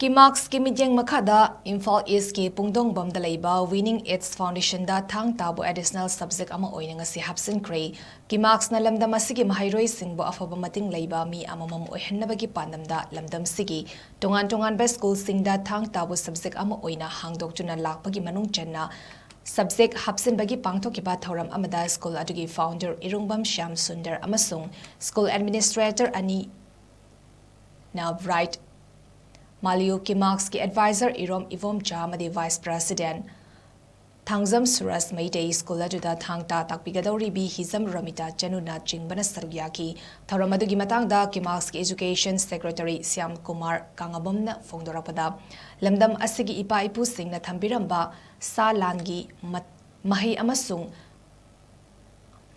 Kimacs ki Mityeng Mkhada IMPAHL East ki PUNGDONGBAM da LEIBA Winning Its Foundation da Thang tabu additional subject ama Oina Ngashi Hapchinkhre Kimacs na lamdam asigi mahayroi singbo afaba mating LEIBA mi amamam oihnabagi pandam da lamdam sigi tongan ba school sing da Thang tabu subject ama Oina hangdoktuna lakpagi manung channa subject hapsin bagi pangthoki ba thoram amada school adugi founder Irungbam Sham Sundar amasung school administrator ani na right Maliu Kimacs ki advisor Irom Ivom Chamadi vice president Thangzam Suras Maitei school aduda thangta takpigadori bi hizam Ramita Chanuna Chingbana Sarugyaki Thoramadugi matangda Kimacs ki education secretary Syam Kumar Kangabomna Fongdorapada lamdam asigi ipa ipu singna thambiramba sa langi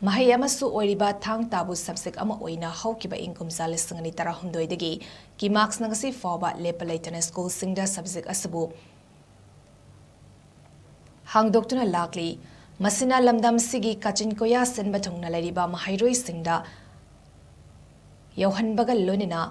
mahi amasu oiriba thang tabu subject ama oina haukiba income salisangani tarahundoi dagi Kimacs nangasi foba lepalaitana school singda subject asabu hangdoktuna lakli masina lamdam sigi kachin koya senba thongna leriba mahairoi singda yauhanbaga lonina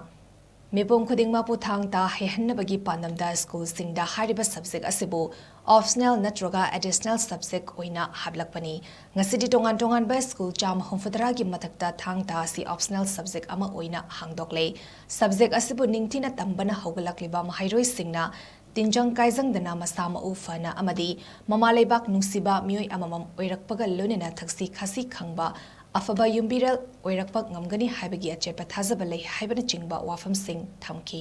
Mipong khudingma pu thangta hehannabagi pandamda school singda hariba subject asibu optional natroga additional subject oina hablakpani ngasidi tongan ba school cham homfadra gi mathakta thangta si optional subject ama oina hangdokle subject asibu ningthina tambana hogalakliba mahairoi singna tinjang kaijang dana masama ufana amadi mamaleibak nungsiba mioi amamam oirakpaga lonina thaksi khasi khangba afaba yumbiral oirakpak ngamgani haibagi achepa thazaba lei haibana chingba wafam sing thamki